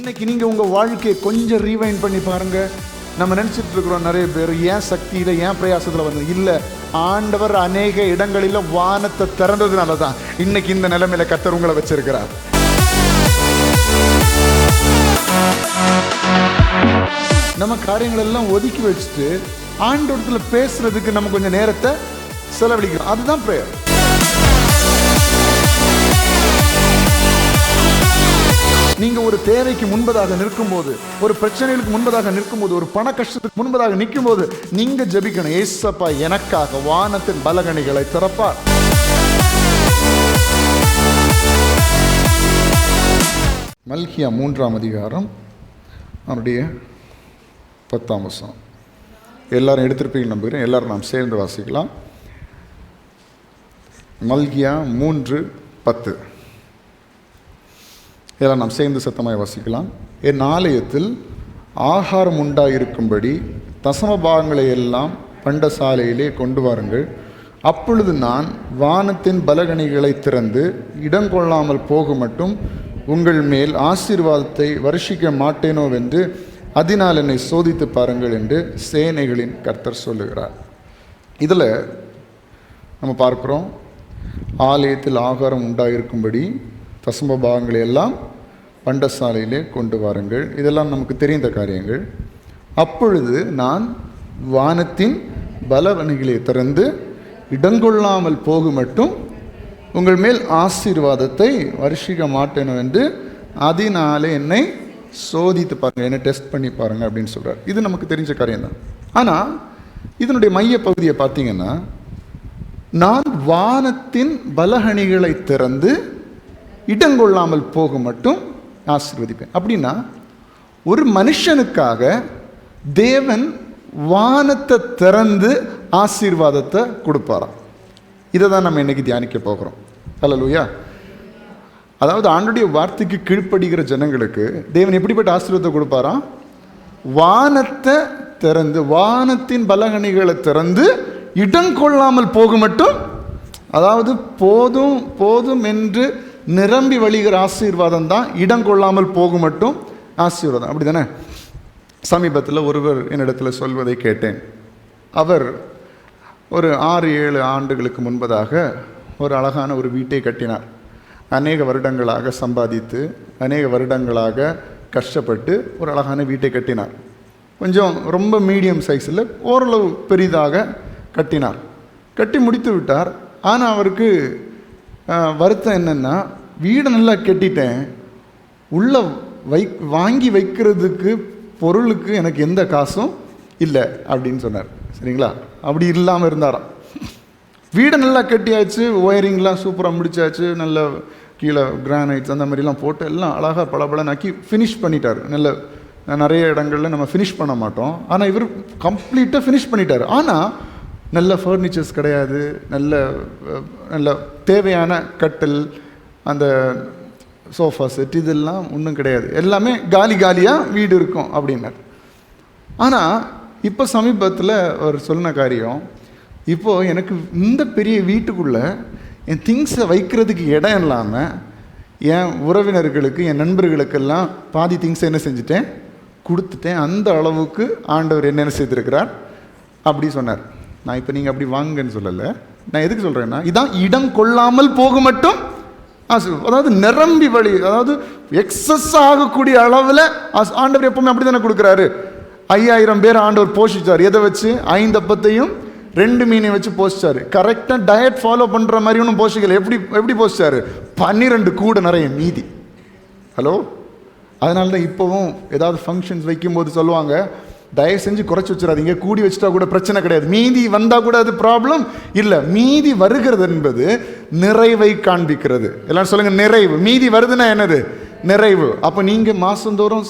இன்னைக்கு நீங்கள் உங்கள் வாழ்க்கையை கொஞ்சம் ரீவைண்ட் பண்ணி பாருங்கள். நம்ம நினச்சிட்டு இருக்கிறோம் நிறைய பேர் ஏன் சக்தியில் ஏன் பிரயாசத்தில் வந்து இல்லை. ஆண்டவர் அநேக இடங்களில் வானத்தை திறந்ததுனால தான் இன்னைக்கு இந்த நிலைமையில கர்த்தர் உங்களை வச்சிருக்கிறார். நம்ம காரியங்கள் எல்லாம் ஒதுக்கி வச்சுட்டு ஆண்டவரத்தில் பேசுறதுக்கு நம்ம கொஞ்சம் நேரத்தை செலவழிக்கிறோம். அதுதான் பிரேயர். நீங்க ஒரு தேவைக்கு முன்பதாக நிற்கும்போது, ஒரு பிரச்சனைகளுக்கு முன்பதாக நிற்கும்போது, ஒரு பண கஷ்டத்துக்கு முன்பதாக நிற்கும் போது நீங்க ஜெபிக்கணும், ஏசப்பா எனக்காக வானத்தின் பலகணிகளை திறப்பார். மல்கியா 3ஆம் அதிகாரம் அவருடைய 10ஆம் வசனம். எல்லாரும் எடுத்திருப்பீங்க நம்புகிறேன். எல்லாரும் நாம் சேர்ந்து வாசிக்கலாம். மல்கியா 3:10. இதெல்லாம் நாம் சேர்ந்து சத்தமாய் வாசிக்கலாம். என் ஆலயத்தில் ஆகாரம் உண்டாயிருக்கும்படி தசம பாகங்களை எல்லாம் பண்டசாலையிலே கொண்டு வாருங்கள். அப்பொழுது நான் வானத்தின் பலகணிகளை திறந்து இடங்கொள்ளாமல் போக மட்டும் உங்கள் மேல் ஆசீர்வாதத்தை வருஷிக்க மாட்டேனோவென்று அதனால் என்னை சோதித்து பாருங்கள் என்று சேனைகளின் கர்த்தர் சொல்லுகிறார். இதில் நம்ம பார்க்குறோம், ஆலயத்தில் ஆகாரம் உண்டாயிருக்கும்படி தசம பாகங்களை எல்லாம் பண்டசாலையிலே கொண்டு வாருங்கள். இதெல்லாம் நமக்கு தெரிந்த காரியங்கள். அப்பொழுது நான் வானத்தின் பலவணிகளை திறந்து இடங்கொள்ளாமல் போக மட்டும் உங்கள் மேல் ஆசீர்வாதத்தை வருஷிக்க மாட்டேனோ என்று அதனாலே என்னை சோதித்து பாருங்கள், என்னை டெஸ்ட் பண்ணி பாருங்கள் அப்படின்னு சொல்கிறார். இது நமக்கு தெரிஞ்ச காரியம்தான். ஆனால் இதனுடைய மைய பகுதியை பார்த்தீங்கன்னா, நான் வானத்தின் பலகணிகளை திறந்து இடங்கொள்ளாமல் போக மட்டும் ஆசீர்வதிப்பேன். அப்படின்னா ஒரு மனுஷனுக்காக தேவன் வானத்தை திறந்து ஆசீர்வாதத்தை கொடுப்பாராம். இதை தான் நம்ம இன்னைக்கு தியானிக்க போகிறோம். ஹல்லேலூயா. அதாவது ஆண்டவருடைய வார்த்தைக்கு கீழ்ப்படுகிற ஜனங்களுக்கு தேவன் எப்படிப்பட்ட ஆசீர்வாதத்தை கொடுப்பாராம்? வானத்தை திறந்து, வானத்தின் பலகணிகளை திறந்து இடங்கொள்ளாமல் போக மட்டும், அதாவது போதும் போதும் என்று நிரம்பி வழிகிற ஆசீர்வாதம் தான் இடங்கொள்ளாமல் போக மட்டும் ஆசீர்வாதம். அப்படி தானே? சமீபத்தில் ஒருவர் என்னிடத்தில் சொல்வதை கேட்டேன். அவர் ஒரு 6-7 ஆண்டுகளுக்கு முன்பதாக ஒரு அழகான ஒரு வீட்டை கட்டினார். அநேக வருடங்களாக சம்பாதித்து, அநேக வருடங்களாக கஷ்டப்பட்டு ஒரு அழகான வீட்டை கட்டினார். கொஞ்சம் ரொம்ப மீடியம் சைஸில் ஓரளவு பெரிதாக கட்டினார். கட்டி முடித்து விட்டார். ஆனால் அவருக்கு வருத்தம் என்னென்னா, வீடை நல்லா கட்டிட்டேன், உள்ள வாங்கி வைக்கிறதுக்கு பொருளுக்கு எனக்கு எந்த காசும் இல்லை அப்படின்னு சொன்னார். சரிங்களா? அப்படி இல்லாமல் இருந்தாராம். வீடை நல்லா கட்டியாச்சு, ஒயரிங்லாம் சூப்பராக முடிச்சாச்சு, நல்ல கீழே கிரானைட்ஸ் அந்த மாதிரிலாம் போட்டு எல்லாம் அழகாக பளபளனாக்கி ஃபினிஷ் பண்ணிட்டார். நல்ல நிறைய இடங்களில் நம்ம ஃபினிஷ் பண்ண மாட்டோம், ஆனால் இவர் கம்ப்ளீட்டாக ஃபினிஷ் பண்ணிட்டார். ஆனால் நல்ல ஃபர்னிச்சர்ஸ் கிடையாது, நல்ல தேவையான கட்டில், அந்த சோஃபா செட் இதெல்லாம் ஒன்றும் கிடையாது, எல்லாமே காலியாக வீடு இருக்கும் அப்படின்னார். ஆனால் இப்போ சமீபத்தில் அவர் சொன்ன காரியம், இப்போது எனக்கு இந்த பெரிய வீட்டுக்குள்ளே என் திங்ஸை வைக்கிறதுக்கு இடம் இல்லாமல் என் உறவினர்களுக்கு, என் நண்பர்களுக்கெல்லாம் பாதி திங்ஸை என்ன செஞ்சுட்டேன், கொடுத்துட்டேன். அந்த அளவுக்கு ஆண்டவர் என்னென்ன செய்திருக்கிறார் அப்படி சொன்னார். நான் இப்போ நீங்கள் அப்படி வாங்கன்னு சொல்லலை. நான் எதுக்கு சொல்கிறேன்னா, இதான் இடம் கொள்ளாமல் போக மட்டும் அதாவது நிரம்பி வழி, அதாவது எக்ஸஸ் ஆகக்கூடிய அளவில் ஆண்டவர் எப்பவுமே அப்படி தானே கொடுக்குறாரு. 5000 பேர் ஆண்டவர் போஷிச்சார். எதை வச்சு? 5 அப்பத்தையும் 2 மீனையும் வச்சு போஷிச்சார். கரெக்டாக டயட் ஃபாலோ பண்ணுற மாதிரி ஒன்றும் போஷிக்கல. எப்படி போஷிச்சார்? 12 கூட நிறைய மீதி. ஹலோ. அதனால தான் இப்போவும் ஏதாவது ஃபங்க்ஷன்ஸ் வைக்கும்போது சொல்லுவாங்க, தயவு செஞ்சு குறைச்சி வச்சிடாதீங்க, கூடி வச்சுட்டா கூட பிரச்சனை கிடையாது, மீதி வந்தால் கூட அது ப்ராப்ளம் இல்லை. மீதி வருகிறது என்பது நிறைவை காண்பிக்கிறது. எல்லாரும் சொல்லுங்கள், நிறைவு. மீதி வருதுன்னா என்னது? நிறைவு. அப்போ நீங்கள் மாதந்தோறும்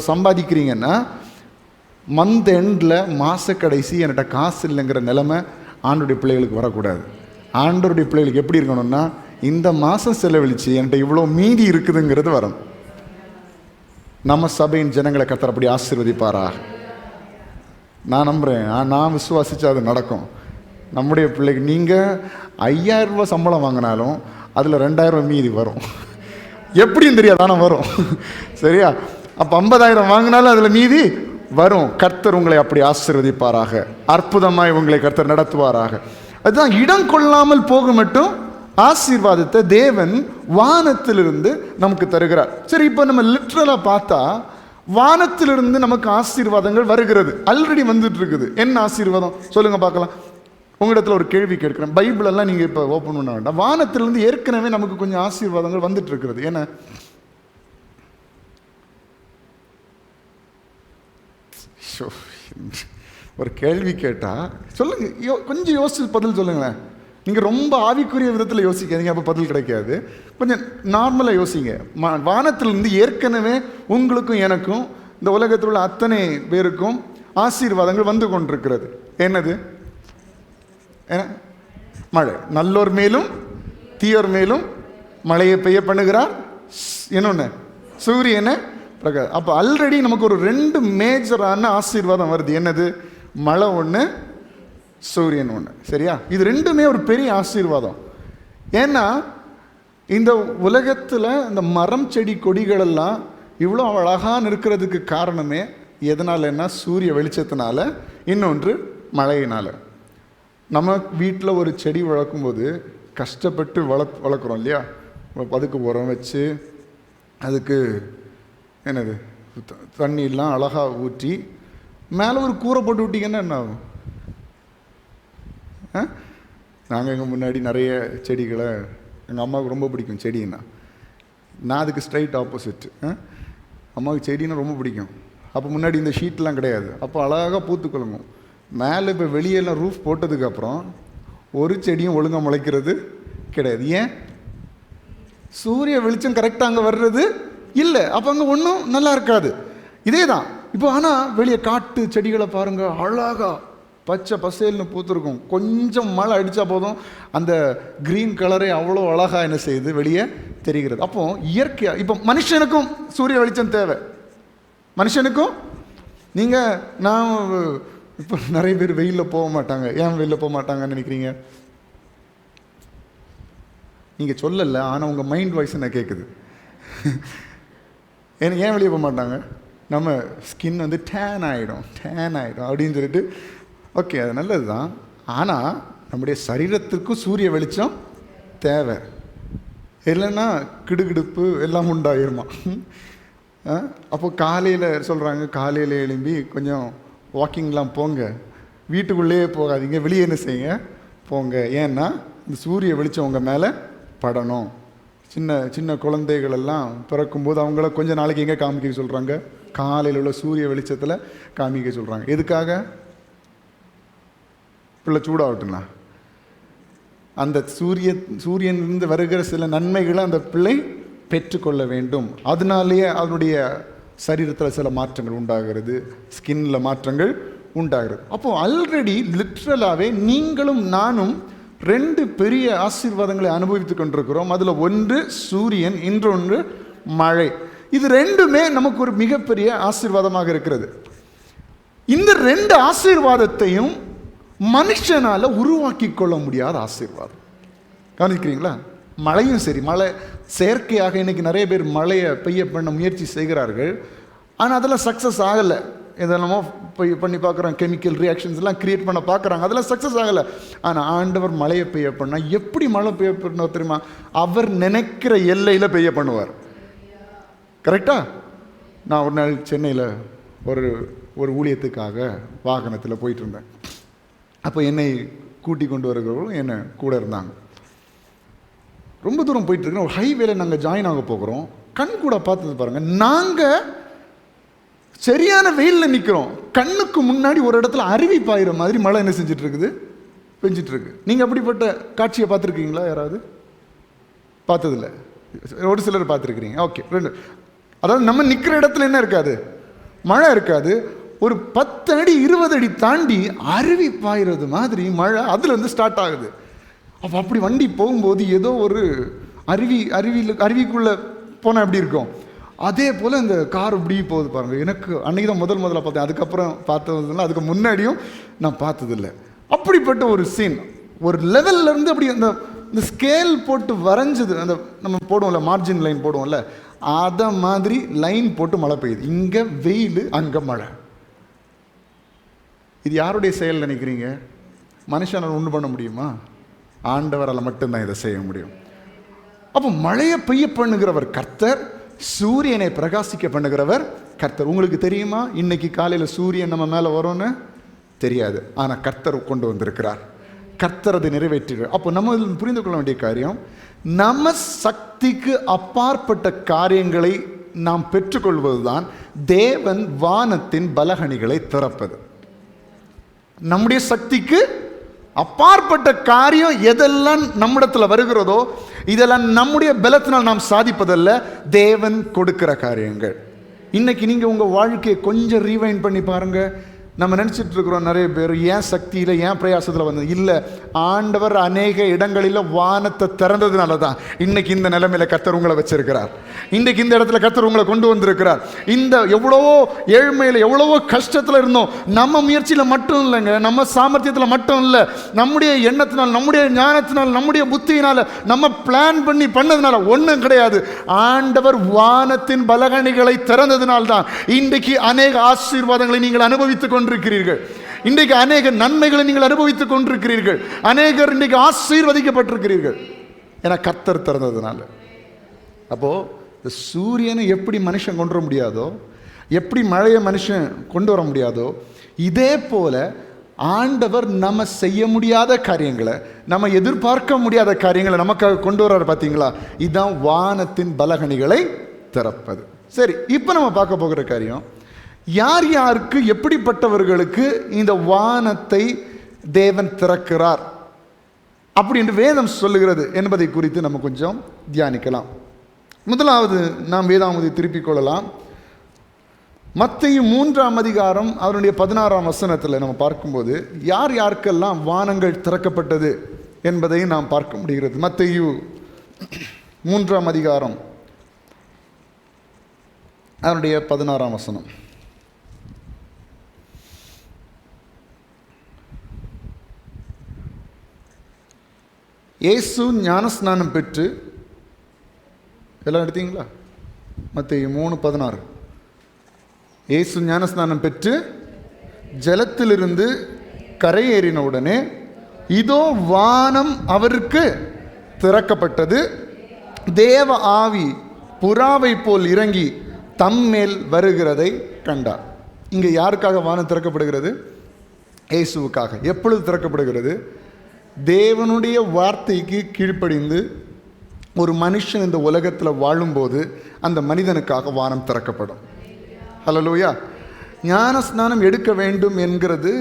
சம்பாதிக்கிறீங்கன்னா மந்த் எண்டில், மாத கடைசி என்கிட்ட காசு இல்லைங்கிற நிலைமை ஆண்டோடைய பிள்ளைகளுக்கு வரக்கூடாது. ஆண்டோடைய பிள்ளைகளுக்கு எப்படி இருக்கணும்னா, இந்த மாதம் செலவழித்து என்கிட்ட இவ்வளோ மீதி இருக்குதுங்கிறது வரணும். நம்ம சபையின் ஜனங்களை கர்த்தர் அப்படி ஆசீர்வதிப்பாரா? நான் நம்புகிறேன், நான் விசுவாசித்து அது நடக்கும். நம்முடைய பிள்ளைக்கு நீங்கள் 5000 ரூபா சம்பளம் வாங்கினாலும் அதில் 2000 மீதி வரும். எப்படின்னு தெரியாது, ஆனால் வரும். சரியா? அப்போ 50,000 வாங்கினாலும் அதில் மீதி வரும். கர்த்தர் உங்களை அப்படி ஆசீர்வதிப்பாராக. அற்புதமாய் உங்களை கர்த்தர் நடத்துவாராக. அதுதான் இடம் கொள்ளாமல் போக மட்டும் ஆசீர்வாதத்தை தேவன் வானத்திலிருந்து நமக்கு தருகிறார். சரி, இப்போ நம்ம லிட்ரலா பார்த்தா வானத்திலிருந்து நமக்கு ஆசீர்வாதங்கள் வருகிறது, ஆல்ரெடி வந்துட்டு இருக்குது. என்ன ஆசீர்வாதம் சொல்லுங்க பார்க்கலாம். உங்களிடத்துல ஒரு கேள்வி கேட்கிறேன். பைபிள் எல்லாம் நீங்க இப்ப ஓப்பன் பண்ண வேண்டாம். வானத்திலிருந்து ஏற்கனவே நமக்கு கொஞ்சம் ஆசீர்வாதங்கள் வந்துட்டு இருக்கிறது. என்ன? ஒரு கேள்வி கேட்டா சொல்லுங்க, கொஞ்சம் யோசிச்சு பதில் சொல்லுங்களேன். நீங்க ரொம்ப ஆவிக்குரிய விதத்தில் யோசிக்காதீங்க, அப்போ பதில் கிடைக்காது. கொஞ்சம் நார்மலாக யோசிங்க. வானத்திலிருந்து ஏற்கனவே உங்களுக்கும் எனக்கும் இந்த உலகத்தில் உள்ள அத்தனை பேருக்கும் ஆசீர்வாதங்கள் வந்து கொண்டிருக்கிறது. என்னது? மழை. நல்லோர் மேலும் தீயோர் மேலும் மழையை பெய்ய பண்ணுகிறார். இன்னொன்று சூரியனை பிரகாஷ். அப்போ ஆல்ரெடி நமக்கு ஒரு 2 மேஜரான ஆசீர்வாதம் வருது. என்னது? மழை ஒன்று, சூரியன் ஒன்று. சரியா? இது 2மே ஒரு பெரிய ஆசீர்வாதம். ஏன்னா இந்த உலகத்தில் இந்த மரம் செடி கொடிகளெல்லாம் இவ்வளோ அழகாக இருக்கிறதுக்கு காரணமே எதனாலன்னா சூரிய வெளிச்சத்தினால, இன்னொன்று மழையினால. நம்ம வீட்டில் ஒரு செடி வளர்க்கும்போது கஷ்டப்பட்டு வளர்க்குறோம் இல்லையா? அதுக்கு உரம் வச்சு, அதுக்கு என்னது தண்ணியெல்லாம் அழகாக ஊற்றி மேலே ஒரு கூரை போட்டு விட்டிங்கன்னா என்ன ஆகும்? நாங்கள் எங்கள் முன்னாடி நிறைய செடிகளை, எங்கள் அம்மாவுக்கு ரொம்ப பிடிக்கும் செடின்னா. நான் அதுக்கு ஸ்ட்ரைட் ஆப்போசிட். அம்மாவுக்கு செடின்னா ரொம்ப பிடிக்கும். அப்போ முன்னாடி இந்த ஷீட்லாம் கிடையாது. அப்போ அழகாக பூத்துக்கொள்ளுங்க. மேலே இப்போ வெளியெல்லாம் ரூஃப் போட்டதுக்கப்புறம் ஒரு செடியும் ஒழுங்காக முளைக்கிறது கிடையாது. ஏன்? சூரிய வெளிச்சம் கரெக்டாக அங்கே வர்றது இல்லை. அப்போ அங்கே ஒன்றும் நல்லா இருக்காது. இதே தான் இப்போ. ஆனால் வெளியே காட்டு செடிகளை பாருங்கள், அழகாக பச்சை பசேல்னு பூத்துருக்கும். கொஞ்சம் மழை அடித்தா போதும் அந்த க்ரீன் கலரே அவ்வளோ அழகாக என்ன செய்யுது, வெளியே தெரிகிறது. அப்போ இயற்கையாக இப்போ மனுஷனுக்கும் சூரிய வெளிச்சம் தேவை. மனுஷனுக்கும். நீங்கள் நான் இப்போ நிறைய பேர் வெயிலில் போக மாட்டாங்க. ஏன் வெளியில் போக மாட்டாங்கன்னு நினைக்கிறீங்க? நீங்கள் சொல்லலை, ஆனால் உங்கள் மைண்ட் வாய்ஸ் என்ன கேட்குது. ஏன் வெளியே போக மாட்டாங்க? நம்ம ஸ்கின் வந்து டேன் ஆகிடும் அப்படின்னு சொல்லிட்டு. ஓகே, அது நல்லது தான். ஆனால் நம்முடைய சரீரத்திற்கும் சூரிய வெளிச்சம் தேவை. இல்லைன்னா கிடுகிடுப்பு எல்லாம் உண்டாயிருமா? அப்போ காலையில் சொல்கிறாங்க, காலையில் எழும்பி கொஞ்சம் வாக்கிங்லாம் போங்க, வீட்டுக்குள்ளேயே போகாதீங்க, வெளியே என்ன செய்யுங்க, போங்க. ஏன்னா இந்த சூரிய வெளிச்சம் உங்கள் மேலே படணும். சின்ன சின்ன குழந்தைகளெல்லாம் பிறக்கும்போது அவங்கள கொஞ்சம் நாளைக்கு எங்கே காமிக்க சொல்கிறாங்க? காலையில் உள்ள சூரிய வெளிச்சத்தில் காமிக்க சொல்கிறாங்க. எதுக்காக? பிள்ளை சூடாகட்டும்னா அந்த சூரியனிலிருந்து வருகிற சில நன்மைகளை அந்த பிள்ளை பெற்றுக்கொள்ள வேண்டும். அதனாலேயே அதனுடைய சரீரத்தில் சில மாற்றங்கள் உண்டாகிறது, ஸ்கின்ல மாற்றங்கள் உண்டாகிறது. அப்போது ஆல்ரெடி லிட்ரலாகவே நீங்களும் நானும் 2 பெரிய ஆசீர்வாதங்களை அனுபவித்து கொண்டிருக்கிறோம். அதில் ஒன்று சூரியன், இன்னொன்று மழை. இது 2மே நமக்கு ஒரு மிகப்பெரிய ஆசீர்வாதமாக இருக்கிறது. இந்த 2 ஆசீர்வாதத்தையும் மனுஷனால் உருவாக்கி கொள்ள முடியாத ஆசீர்வாதம். கவனிக்கிறீங்களா? மழையும் சரி, மழை செயற்கையாக இன்னைக்கு நிறைய பேர் மழையை பெய்ய பண்ண முயற்சி செய்கிறார்கள். ஆனால் அதெல்லாம் சக்ஸஸ் ஆகலை. இதெல்லாமோ பண்ணி பார்க்குறோம், கெமிக்கல் ரியாக்ஷன்ஸ் எல்லாம் கிரியேட் பண்ண பார்க்குறாங்க, அதெல்லாம் சக்ஸஸ் ஆகலை. ஆனால் ஆண்டவர் மழையை பெய்ய பண்ணால் எப்படி மழை பெய்ய பண்ணுவார் தெரியுமா? அவர் நினைக்கிற எல்லையில் பெய்ய பண்ணுவார். கரெக்டா? நான் ஒரு நாள் சென்னையில் ஒரு ஊழியத்துக்காக வாகனத்தில் போயிட்டு இருந்தேன். அப்போ என்னை கூட்டி கொண்டு வருகிறவர்களும் என்னை கூட இருந்தாங்க. ரொம்ப தூரம் போயிட்டு இருக்கோம். ஒரு ஹைவேல நாங்கள் ஜாயின் ஆக போகிறோம். கண் கூட பார்த்தது பாருங்கள், நாங்கள் சரியான வெயிலில் நிற்கிறோம். கண்ணுக்கு முன்னாடி ஒரு இடத்துல அருவி பாயிற மாதிரி மழை என்ன செஞ்சுட்டு இருக்குது, பெஞ்சிட்டு இருக்கு. நீங்கள் அப்படிப்பட்ட காட்சியை பார்த்துருக்கீங்களா? யாராவது பார்த்ததில்ல? ஒரு சிலர் பார்த்துருக்கிறீங்க. ஓகே, 2. அதாவது நம்ம நிற்கிற இடத்துல என்ன இருக்காது, மழை இருக்காது. ஒரு 10 அடி 20 அடி தாண்டி அருவி பாயிறது மாதிரி மழை அதுலேருந்து ஸ்டார்ட் ஆகுது. அப்போ அப்படி வண்டி போகும்போது ஏதோ ஒரு அருவிக்குள்ளே போனால் எப்படி இருக்கும், அதே போல் இந்த கார் இப்படி போகுது பாருங்கள். எனக்கு அன்றைக்கி தான் முதல்ல பார்த்தேன். அதுக்கப்புறம் பார்த்ததில்லை, அதுக்கு முன்னாடியும் நான் பார்த்ததில்லை. அப்படிப்பட்ட ஒரு சீன், ஒரு லெவல்லேருந்து அப்படி இந்த ஸ்கேல் போட்டு வரைஞ்சது. அந்த நம்ம போடுவோம்ல, மார்ஜின் லைன் போடுவோம்ல, அதை மாதிரி லைன் போட்டு மழை பெய்யுது. இங்கே வெயில், அங்கே மழை. இது யாருடைய செயல் நினைக்கிறீங்க? மனுஷனால் ஒன்று பண்ண முடியுமா? ஆண்டவரால் மட்டும்தான் இதை செய்ய முடியும். அப்போ மழையை பெய்ய பண்ணுகிறவர் கர்த்தர், சூரியனை பிரகாசிக்க பண்ணுகிறவர் கர்த்தர். உங்களுக்கு தெரியுமா இன்னைக்கு காலையில் சூரியன் நம்ம மேலே வரும்னு? தெரியாது. ஆனால் கர்த்தர் கொண்டு வந்திருக்கிறார். கர்த்தர் அதை நிறைவேற்றுகிறார். அப்போ நம்ம புரிந்து கொள்ள வேண்டிய காரியம், நம்ம சக்திக்கு அப்பாற்பட்ட காரியங்களை நாம் பெற்றுக்கொள்வதுதான் தேவன் வானத்தின் பலகணிகளை திறப்பது. நம்முடைய சக்திக்கு அப்பாற்பட்ட காரியம் எதெல்லாம் நம்மிடத்தில் வருகிறதோ இதெல்லாம் நம்முடைய பலத்தினால் நாம் சாதிப்பதல்ல, தேவன் கொடுக்கிற காரியங்கள். இன்னைக்கு நீங்கள் உங்கள் வாழ்க்கையை கொஞ்சம் ரீவைண்ட் பண்ணி பாருங்கள். நம்ம நினச்சிட்டு இருக்கிறோம் நிறைய பேர் ஏன் சக்தியில் ஏன் பிரயாசத்தில் வந்தது இல்லை. ஆண்டவர் அநேக இடங்களில் வானத்தை திறந்ததுனால தான் இன்னைக்கு இந்த நிலைமையில் கர்த்தர் உங்களை வச்சிருக்கிறார். இன்றைக்கு இந்த இடத்துல கர்த்தர் உங்களை கொண்டு வந்திருக்கிறார். இந்த எவ்வளவோ ஏழ்மையில் எவ்வளவோ கஷ்டத்தில் இருந்தோம். நம்ம முயற்சியில் மட்டும் இல்லைங்க, நம்ம சாமர்த்தியத்தில் மட்டும் இல்லை, நம்முடைய எண்ணத்தினால், நம்முடைய ஞானத்தினால், நம்முடைய புத்தியினால், நம்ம பிளான் பண்ணி பண்ணதுனால ஒன்றும் கிடையாது. ஆண்டவர் வானத்தின் பலகணிகளை திறந்ததுனால்தான் இன்றைக்கு அநேக ஆசீர்வாதங்களை நீங்கள் அனுபவித்துக் கொண்டிருக்கிறீர்கள். இன்றைக்கு அநேக நன்மைகளை நீங்கள் அனுபவித்துக் கொண்டிருக்கிறீர்கள். அநேகர் இன்றைக்கு ஆசீர்வதிக்கப்பட்டிருக்கிறீர்கள். என கர்த்தர் திறந்ததுனால. அப்போ சூரியனை எப்படி மனுஷன் கொண்டு வர முடியாதோ, எப்படி மழையை மனுஷன் கொண்டு வர முடியாதோ, இதே போல ஆண்டவர் நம்ம செய்ய முடியாத காரியங்களை, நம்ம எதிர்பார்க்க முடியாத காரியங்களை நமக்காக கொண்டு வர்றாரு. பார்த்தீங்களா? இதுதான் வானத்தின் பலகணிகளை திறப்பது. சரி, இப்போ நம்ம பார்க்க போகிற காரியம், யார் யாருக்கு எப்படிப்பட்டவர்களுக்கு இந்த வானத்தை தேவன் திறக்கிறார் அப்படின்னு வேதம் சொல்லுகிறது என்பதை குறித்து நம்ம கொஞ்சம் தியானிக்கலாம். முதலாவது நாம் வேதாமத்தை திருப்பிக் கொள்ளலாம். மத்தேயு 3ஆம் அதிகாரம் அவருடைய 16ஆம் வசனத்தில் நம்ம பார்க்கும்போது யார் யாருக்கெல்லாம் வானங்கள் திறக்கப்பட்டது என்பதை நாம் பார்க்க முடிகிறது. மத்தேயு 3ஆம் அதிகாரம் அவருடைய 16ஆம் வசனம். இயேசு ஞானஸ்நானம் பெற்று, எல்லாம் எடுத்தீங்களா? மத்தேயு 3:16. இயேசு ஞானஸ்நானம் பெற்று ஜலத்திலிருந்து கரையேறின உடனே இதோ வானம் அவருக்கு திறக்கப்பட்டது, தேவ ஆவி புறாவை போல் இறங்கி தம்மேல் வருகிறதை கண்டார். இங்கே யாருக்காக வானம் திறக்கப்படுகிறது? இயேசுவுக்காக. எப்பொழுது திறக்கப்படுகிறது? தேவனுடைய வார்த்தைக்கு கீழ்ப்படிந்து ஒரு மனுஷன் இந்த உலகத்தில் வாழும்போது அந்த மனிதனுக்காக வானம் திறக்கப்படும். ஹல்லேலூயா. ஞானஸ்நானம் எடுக்க வேண்டும் என்கிறது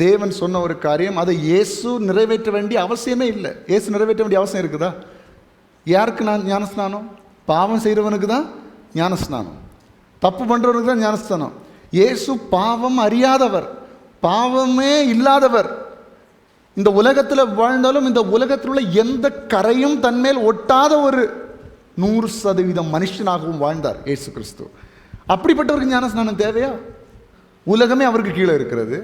தேவன் சொன்ன ஒரு காரியம். அதை இயேசு நிறைவேற்ற வேண்டிய அவசியமே இல்லை. இயேசு நிறைவேற்ற வேண்டிய அவசியம் இருக்குதா? யாருக்கு ஞானஸ்நானம்? பாவம் செய்கிறவனுக்கு தான் ஞானஸ்நானம், தப்பு பண்ணுறவனுக்கு தான் ஞானஸ்நானம். இயேசு பாவம் அறியாதவர், பாவமே இல்லாதவர். இந்த உலகத்தில் வாழ்ந்தாலும் இந்த உலகத்தில் உள்ள எந்த கரையும் தன்மேல் ஒட்டாத ஒரு 100% மனுஷனாகவும் வாழ்ந்தார் இயேசு கிறிஸ்து. அப்படிப்பட்டவருக்கு ஞானஸ்நானம் தேவையா? உலகமே அவருக்கு கீழே இருக்கிறது,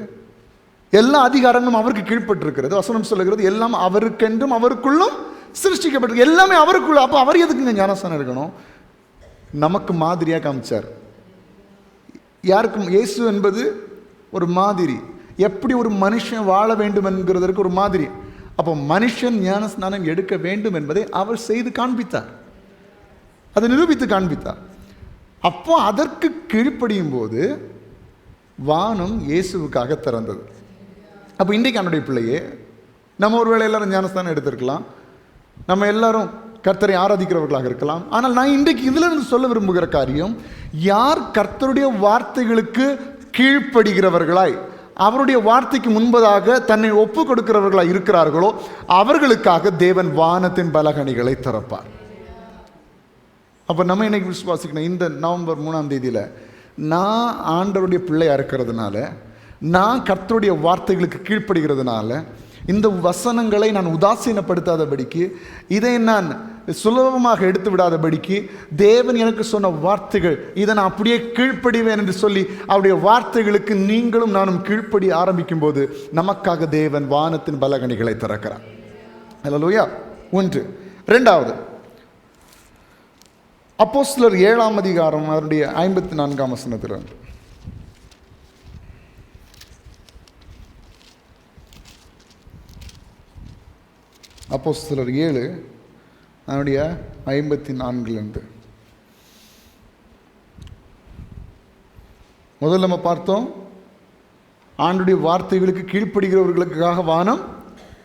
எல்லா அதிகாரங்களும் அவருக்கு கீழ்பட்டிருக்கிறது. வசனம் சொல்லுகிறது எல்லாம் அவருக்கென்றும் அவருக்குள்ளும் சிருஷ்டிக்கப்பட்டிருக்கு, எல்லாமே அவருக்குள்ள. அப்போ அவர் எதுக்குங்க ஞானஸ்நானம் இருக்கணும்? நமக்கு மாதிரியாக காமிச்சார். யாருக்கும் இயேசு என்பது ஒரு மாதிரி, எப்படி ஒரு மனுஷன் வாழ வேண்டும் என்கிறதற்கு ஒரு மாதிரி. அப்போ மனுஷன் ஞானஸ்நானம் எடுக்க வேண்டும் என்பதை அவர் செய்து காண்பித்தார், அதை நிரூபித்து காண்பித்தார். அப்போ அதற்கு கீழ்ப்படியும் போது வானம் இயேசுவுக்காக திறந்தது. அப்போ இன்றைக்கு என்னுடைய பிள்ளையே, நம்ம ஒருவேளை எல்லாரும் ஞானஸ்தானம் எடுத்திருக்கலாம், நம்ம எல்லாரும் கர்த்தரை ஆராதிக்கிறவர்களாக இருக்கலாம். ஆனால் நான் இன்றைக்கு இதிலிருந்து சொல்ல விரும்புகிற காரியம், யார் கர்த்தருடைய வார்த்தைகளுக்கு கீழ்ப்படுகிறவர்களாய், அவருடைய வார்த்தைக்கு முன்பதாக தன்னை ஒப்பு கொடுக்கிறவர்களாக இருக்கிறார்களோ அவர்களுக்காக தேவன் வானத்தின் பலகணிகளை திறப்பார். அப்போ நம்ம இன்னைக்கு விசுவாசிக்கணும், இந்த நவம்பர் 3ஆம் தேதியில் நான் ஆண்டவருடைய பிள்ளையாக இருக்கிறதுனால, நான் கர்த்தருடைய வார்த்தைகளுக்கு கீழ்ப்படுகிறதுனால, இந்த வசனங்களை நான் உதாசீனப்படுத்தாதபடிக்கு, இதை நான் சுலபமாக எடுத்து விடாதபடிக்கு, தேவன் எனக்கு சொன்ன வார்த்தைகள் இதை நான் அப்படியே கீழ்ப்படிவேன் என்று சொல்லி அவருடைய வார்த்தைகளுக்கு நீங்களும் நானும் கீழ்ப்படி ஆரம்பிக்கும் போது நமக்காக தேவன் வானத்தின் பலகணிகளை திறக்கிறார். அல்லேலூயா. ஒன்று. இரண்டாவது, அப்போஸ்தலர் 7ஆம் அதிகாரம் அதனுடைய 54ஆம் வசனத்தில் அப்போஸ்தலர் 7 அதனுடைய 54 முதல்ல நம்ம பார்த்தோம், ஆண்டுடைய வார்த்தைகளுக்கு கீழ்ப்படுகிறவர்களுக்காக வானம்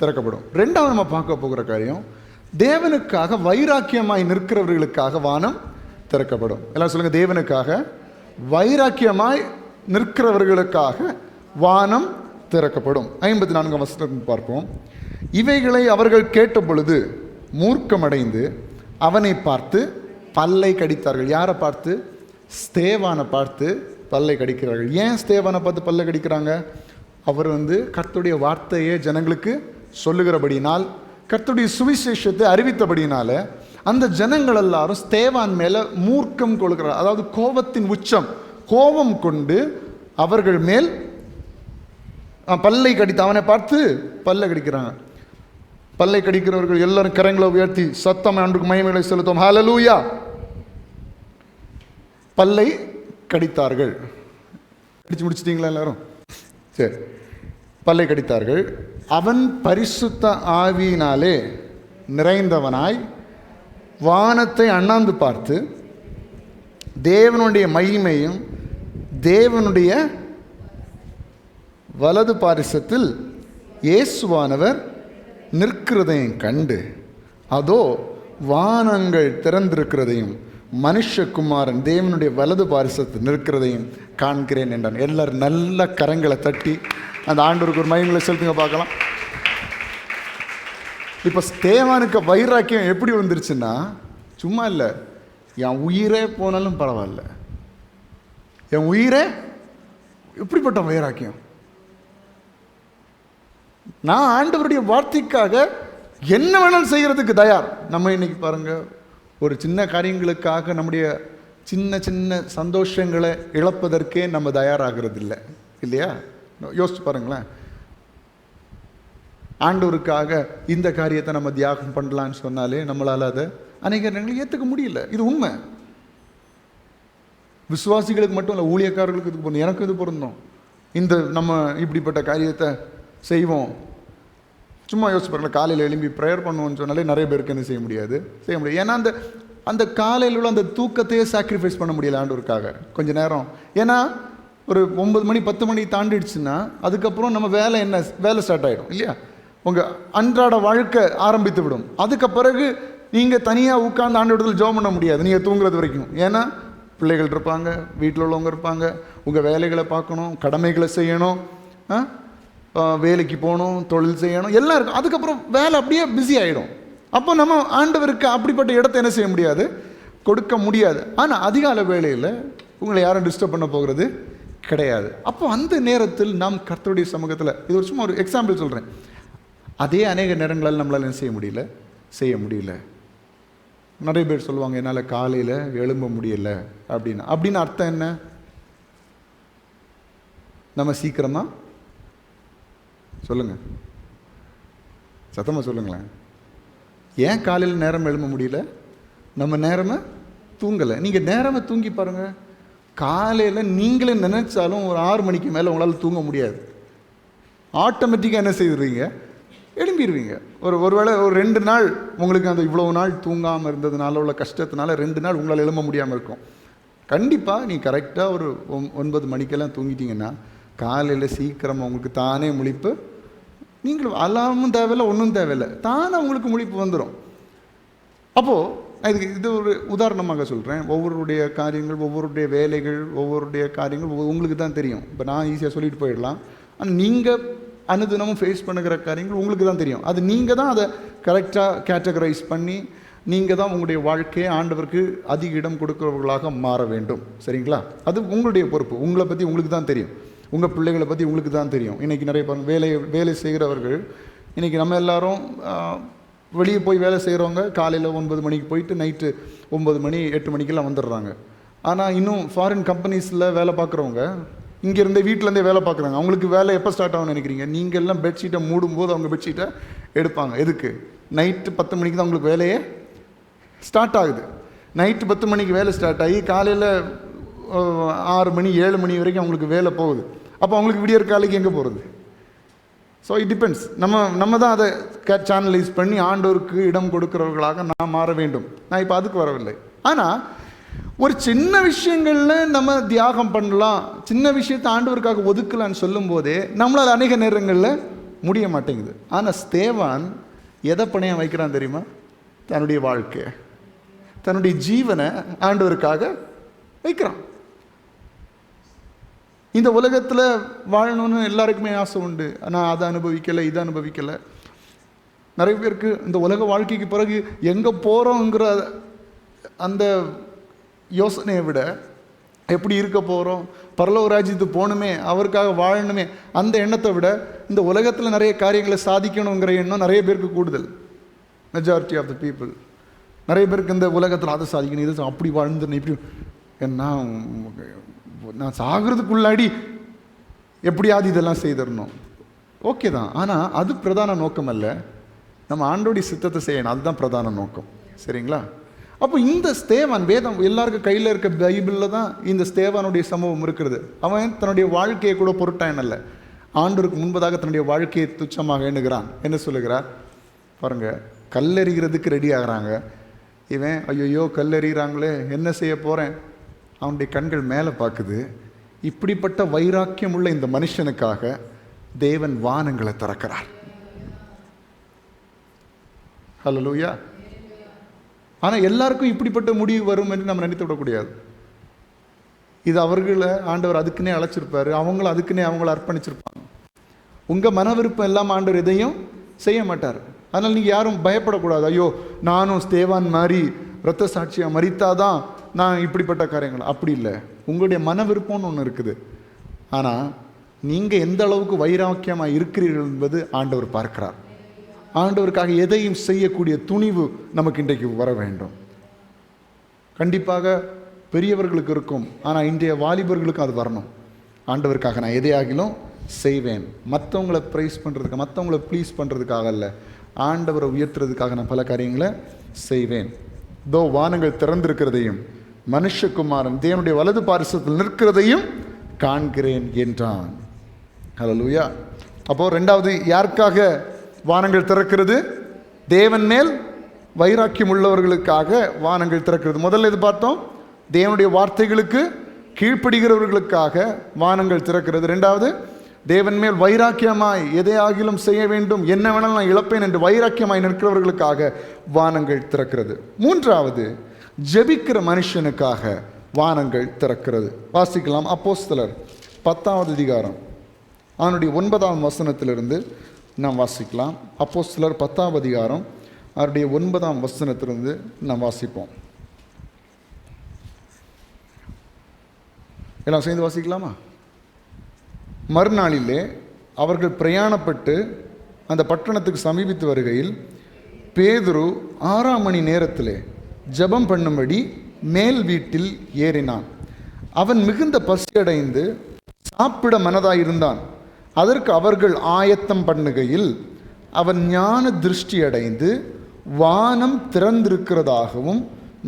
திறக்கப்படும். ரெண்டாவது நம்ம பார்க்க போகிற காரியம், தேவனுக்காக வைராக்கியமாய் நிற்கிறவர்களுக்காக வானம் திறக்கப்படும். எல்லாம் சொல்லுங்க, தேவனுக்காக வைராக்கியமாய் நிற்கிறவர்களுக்காக வானம் திறக்கப்படும். 54ஆம் வசனத்தை பார்ப்போம். இவைகளை அவர்கள் கேட்ட பொழுது மூர்க்கமடைந்து அவனை பார்த்து பல்லை கடித்தார்கள். யாரை பார்த்து? ஸ்தேவானை பார்த்து பல்லை கடிக்கிறார்கள். ஏன் ஸ்தேவானை பார்த்து பல்லை கடிக்கிறாங்க? அவர் கர்த்தருடைய வார்த்தையை ஜனங்களுக்கு சொல்லுகிறபடினால், கர்த்தருடைய சுவிசேஷத்தை அறிவித்தபடினால அந்த ஜனங்கள் எல்லாரும் ஸ்தேவான் மேல மூர்க்கம் கொள்கிறார். அதாவது கோபத்தின் உச்சம், கோபம் கொண்டு அவர்கள் மேல் பல்லை கடித்து அவனை பார்த்து பல்லை கடிக்கிறாங்க. பல்லை கடிக்கிறவர்கள் எல்லாரும் கரங்களை உயர்த்தி சத்தம் ஆண்டுக்கு மகிமைகளை செலுத்தும். ஹல்லேலூயா. பல்லை கடித்தார்கள். கடிச்சு முடிச்சிட்டீங்களா எல்லாரும்? சரி, பல்லை கடித்தார்கள். அவன் பரிசுத்த ஆவியினாலே நிறைந்தவனாய் வானத்தை அண்ணாந்து பார்த்து தேவனுடைய மகிமையும் தேவனுடைய வலது பாரிசத்தில் இயேசுவானவர் நிற்கிறதையும் கண்டு, அதோ வானங்கள் திறந்திருக்கிறதையும் மனுஷகுமாரன் தேவனுடைய வலது பாரிசத்தில் நிற்கிறதையும் காண்கிறேன் என்றான். எல்லாரும் நல்ல கரங்களை தட்டி அந்த ஆண்டவருக்கு ஒரு மகிமைகளை செலுத்துங்க பார்க்கலாம். இப்போ ஸ்தேவானுக்கு வைராக்கியம் எப்படி வந்துருச்சுன்னா, சும்மா இல்லை, என் உயிரே போனாலும் பரவாயில்ல, என் உயிரே, எப்படிப்பட்ட வைராக்கியம்! நான் ஆண்டவருடைய வார்த்தைக்காக என்ன வேணாலும் செய்யறதுக்கு தயார். நம்ம இன்னைக்கு பாருங்க, ஒரு சின்ன காரியங்களுக்காக நம்முடைய சின்ன சின்ன சந்தோஷங்களை இழப்பதற்கே நம்ம தயாராகிறது இல்லை, இல்லையா? யோசிச்சு பாருங்களேன். ஆண்டவருக்காக இந்த காரியத்தை நம்ம தியாகம் பண்ணலான்னு சொன்னாலே நம்மளால் அதை அநேக நேரங்களை ஏற்றுக்க முடியல. இது உண்மை. விசுவாசிகளுக்கு மட்டும் இல்லை, ஊழியக்காரர்களுக்கு இது பொருந்தும், எனக்கு இது பொருந்தும். இந்த நம்ம இப்படிப்பட்ட காரியத்தை செய்வோம். சும்மா யோசிச்சு பாருங்களேன், காலையில் எழும்பி ப்ரேயர் பண்ணுவோம்னு சொன்னாலே நிறைய பேருக்கு என்ன செய்ய முடியாது. ஏன்னா அந்த காலையில் உள்ள அந்த தூக்கத்தையே சாக்ரிஃபைஸ் பண்ண முடியல ஆண்டவருக்காக கொஞ்ச நேரம். ஏன்னா ஒரு 9 மணி 10 மணி தாண்டிடுச்சுன்னா அதுக்கப்புறம் நம்ம வேலை ஸ்டார்ட் ஆகிடும், இல்லையா? உங்கள் அன்றாட வாழ்க்கை ஆரம்பித்து விடும். அதுக்கு பிறகு நீங்கள் தனியாக உட்கார்ந்து ஆண்டவரத்தில் ஜெபம் பண்ண முடியாது நீங்கள் தூங்குறது வரைக்கும். ஏன்னா பிள்ளைகள் இருப்பாங்க, வீட்டில் உள்ளவங்க இருப்பாங்க, உங்கள் வேலைகளை பார்க்கணும், கடமைகளை செய்யணும், வேலைக்கு போகணும், தொழில் செய்யணும், எல்லாம் இருக்கும். அதுக்கப்புறம் வேலை அப்படியே பிஸி ஆகிடும். அப்போ நம்ம ஆண்டவருக்கு அப்படிப்பட்ட இடத்த என்ன செய்ய முடியாது, கொடுக்க முடியாது. ஆனால் அதிகால வேளையில் உங்களை யாரும் டிஸ்டர்ப் பண்ண போகிறது கிடையாது. அப்போ அந்த நேரத்தில் நாம் கர்த்தருடைய சமூகத்தில், இது ஒரு சும்மா ஒரு எக்ஸாம்பிள் சொல்கிறேன், அதே அநேக நேரங்களால் நம்மளால் என்ன செய்ய முடியல. நிறைய பேர் சொல்லுவாங்க, என்னால் காலையில் எழும்ப முடியல அப்படின்னு அர்த்தம் என்ன? நம்ம சீக்கிரமாக சொல்லுங்கள், சத்தமாக சொல்லுங்களேன். ஏன் காலையில் நேரம் எழும்ப முடியல? நம்ம நேரமாக தூங்கலை. நீங்கள் நேரமாக தூங்கி பாருங்கள், காலையில் நீங்களே நினைச்சாலும் ஒரு 6 மணிக்கு மேலே உங்களால் தூங்க முடியாது. ஆட்டோமேட்டிக்காக என்ன செய்துருவீங்க, எழும்பிடுவீங்க. ஒருவேளை ஒரு 2 நாள் உங்களுக்கு அந்த இவ்வளோ நாள் தூங்காமல் இருந்ததுனால உள்ள கஷ்டத்தினால 2 நாள் உங்களால் எழும்ப முடியாமல் இருக்கும். கண்டிப்பாக நீ கரெக்டாக ஒரு 9 மணிக்கெல்லாம் தூங்கிட்டீங்கன்னா காலையில் சீக்கிரமாக உங்களுக்கு தானே முழிப்பு, நீங்களும் அலாமும் தேவையில்லை, ஒன்றும் தேவையில்லை, தானே உங்களுக்கு முழிப்பு வந்துடும். அப்போது இது ஒரு உதாரணமாக சொல்கிறேன். ஒவ்வொருடைய காரியங்கள், ஒவ்வொருடைய வேலைகள், ஒவ்வொருடைய காரியங்கள் உங்களுக்கு தான் தெரியும். இப்போ நான் ஈஸியாக சொல்லிட்டு போயிடலாம். ஆனால் நீங்கள் அனுதினமும் ஃபேஸ் பண்ணுகிற காரியங்கள் உங்களுக்கு தான் தெரியும். அது நீங்கள் தான் அதை கரெக்டாக கேட்டகரைஸ் பண்ணி நீங்கள் தான் உங்களுடைய வாழ்க்கையை ஆண்டவருக்கு அதிக இடம் கொடுக்கிறவர்களாக மாற வேண்டும். சரிங்களா? அது உங்களுடைய பொறுப்பு. உங்களை பற்றி உங்களுக்கு தான் தெரியும், உங்கள் பிள்ளைகளை பற்றி உங்களுக்கு தான் தெரியும். இன்றைக்கி நிறைய வேலை செய்கிறவர்கள், இன்றைக்கி நம்ம எல்லாரும் வெளியே போய் வேலை செய்கிறவங்க காலையில் 9 மணிக்கு போயிட்டு நைட்டு 9 மணி 8 மணிக்கெல்லாம் வந்துடுறாங்க. ஆனால் இன்னும் ஃபாரின் கம்பெனிஸில் வேலை பார்க்குறவங்க இங்கேருந்தே வீட்டிலேருந்தே வேலை பார்க்குறாங்க. அவங்களுக்கு வேலை எப்போ ஸ்டார்ட் ஆகும்னு நினைக்கிறீங்க? நீங்கள் எல்லாம் பெட்ஷீட்டை மூடும்போது அவங்க பெட்ஷீட்டை எடுப்பாங்க. எதுக்கு? நைட்டு 10 மணிக்கு தான் அவங்களுக்கு வேலையே ஸ்டார்ட் ஆகுது. நைட்டு 10 மணிக்கு வேலை ஸ்டார்ட் ஆகி காலையில் 6 மணி 7 மணி வரைக்கும் அவங்களுக்கு வேலை போகுது. அப்போ அவங்களுக்கு விடியற் காலைக்கு எங்கே போகிறது? So it depends. நம்ம தான் அதை சேனலைஸ் பண்ணி ஆண்டவருக்கு இடம் கொடுக்கிறவர்களாக நாம் மாற வேண்டும். நான் இப்போ அதுக்கு வரவில்லை. ஆனால் ஒரு சின்ன விஷயங்களில் நம்ம தியாகம் பண்ணலாம், சின்ன விஷயத்தை ஆண்டவருக்காக ஒதுக்கலான்னு சொல்லும் போதே நம்மளால் அநேக நேரங்களில் முடிய மாட்டேங்குது. ஆனால் ஸ்தேவான் எதை பணையம் வைக்கிறான் தெரியுமா? தன்னுடைய வாழ்க்கையை, தன்னுடைய ஜீவனை ஆண்டவருக்காக வைக்கிறான். இந்த உலகத்தில் வாழணும்னு எல்லாருக்குமே ஆசை உண்டு. நான் அதை அனுபவிக்கலை, இதை அனுபவிக்கலை. நிறைய பேருக்கு இந்த உலக வாழ்க்கைக்கு பிறகு எங்கே போகிறோங்கிற அந்த யோசனையை விட எப்படி இருக்க போகிறோம், பரலோக ராஜ்யத்துக்கு போகணுமே, அவருக்காக வாழணுமே, அந்த எண்ணத்தை விட இந்த உலகத்தில் நிறைய காரியங்களை சாதிக்கணுங்கிற எண்ணம் நிறைய பேருக்கு கூடுதல். Majority of the people. நிறைய பேருக்கு இந்த உலகத்தில் அதை சாதிக்கணும், இது அப்படி வாழ்ந்துடணும், இப்படி நான் சாகிறதுக்குள்ளாடி எப்படியாவது இதெல்லாம் செய்திடணும். ஓகே தான். ஆனால் அது பிரதான நோக்கம் அல்ல. நம்ம ஆண்டோடைய சித்தத்தை செய்யணும், அதுதான் பிரதான நோக்கம். சரிங்களா? அப்போ இந்த ஸ்தேவான், வேதம் எல்லாருக்கும் கையில் இருக்க பைபிளில் தான் இந்த ஸ்தேவானுடைய சம்பவம் இருக்கிறது. அவன் தன்னுடைய வாழ்க்கையை கூட பொருட்டாயனல்ல, ஆண்டவருக்கு முன்பதாக தன்னுடைய வாழ்க்கையை துச்சமாக எண்ணுகிறான். என்ன சொல்லுகிறார் பாருங்க. கல்லெறிகிறதுக்கு ரெடி ஆகிறாங்க. இவன் ஐயோ கல்லெறிகிறாங்களே, என்ன செய்ய போகிறேன்? அவனுடைய கண்கள் மேலே பார்க்குது. இப்படிப்பட்ட வைராக்கியம் உள்ள இந்த மனுஷனுக்காக தேவன் வானங்களை திறக்கிறார். ஹல்லேலூயா. ஆனால் எல்லாருக்கும் இப்படிப்பட்ட முடிவு வரும் என்று நம்ம நினைத்து விடக்கூடாது. இது அவர்களை ஆண்டவர் அதுக்குன்னே அழைச்சிருப்பாரு, அவங்கள அதுக்குன்னே அவங்கள அர்ப்பணிச்சிருப்பாங்க. உங்கள் மன விருப்பம் எல்லாம் ஆண்டவர் எதையும் செய்ய மாட்டார். அதனால் நீங்கள் யாரும் பயப்படக்கூடாது. ஐயோ நானும் ஸ்தேவான் மாதிரி இரத்த சாட்சியாக மரித்தாதான் நான் இப்படிப்பட்ட காரியங்கள், அப்படி இல்லை. உங்களுடைய மன விருப்பம்னு ஒன்று இருக்குது. ஆனால் நீங்கள் எந்த அளவுக்கு வைராக்கியமாக இருக்கிறீர்கள் என்பது ஆண்டவர் பார்க்கிறார். ஆண்டவருக்காக எதையும் செய்யக்கூடிய துணிவு நமக்கு இன்றைக்கு வர வேண்டும். கண்டிப்பாக பெரியவர்களுக்கு இருக்கும், ஆனால் இன்றைய வாலிபர்களுக்கும் அது வரணும். ஆண்டவருக்காக நான் எதையாகிலும் செய்வேன். மற்றவங்களை ப்ரைஸ் பண்ணுறதுக்கு, மற்றவங்களை ப்ளீஸ் பண்ணுறதுக்காக அல்ல, ஆண்டவரை உயர்த்துறதுக்காக நான் பல காரியங்களை செய்வேன். தோ வானங்கள் திறந்திருக்கிறதையும் மனுஷகுமாரன் தேவனுடைய வலது பாரிசத்தில் நிற்கிறதையும் காண்கிறேன் என்றான். ஹல்லேலூயா. அப்போ ரெண்டாவது யாருக்காக வானங்கள் திறக்கிறது? தேவன் மேல் வைராக்கியம் உள்ளவர்களுக்காக வானங்கள் திறக்கிறது. முதல்ல இது பார்த்தோம், தேவனுடைய வார்த்தைகளுக்கு கீழ்ப்படுகிறவர்களுக்காக வானங்கள் திறக்கிறது. ரெண்டாவது, தேவன் மேல் வைராக்கியமாய் எதையாகிலும் செய்ய வேண்டும், என்ன வேணாலும் நான் இழப்பேன் என்று வைராக்கியமாய் நிற்கிறவர்களுக்காக வானங்கள் திறக்கிறது. மூன்றாவது, ஜெபிக்கிற மனுஷனுக்காக வானங்கள் திறக்கிறது. வாசிக்கலாம். அப்போஸ்தலர் 10வது அதிகாரம் அவனுடைய 9ஆம் வசனத்திலிருந்து நாம் வாசிக்கலாம். அப்போஸ்தலர் 10ஆம் அதிகாரம் அவருடைய 9ஆம் வசனத்திலிருந்து நாம் வாசிப்போம். எல்லாம் சேர்ந்து வாசிக்கலாமா? மறுநாளிலே அவர்கள் பிரயாணப்பட்டு அந்த பட்டணத்துக்கு சமீபித்து வருகையில் பேதுரு 6ஆம் மணி நேரத்திலே ஜெபம் பண்ணும்படி மேல் வீட்டில் ஏறினான். அவன் மிகுந்த பசியடைந்து சாப்பிட மனதாயிருந்தான். அதற்கு அவர்கள் ஆயத்தம் பண்ணுகையில் அவன் ஞான திருஷ்டி அடைந்து வானம் திறந்திருக்கிறதாகவும்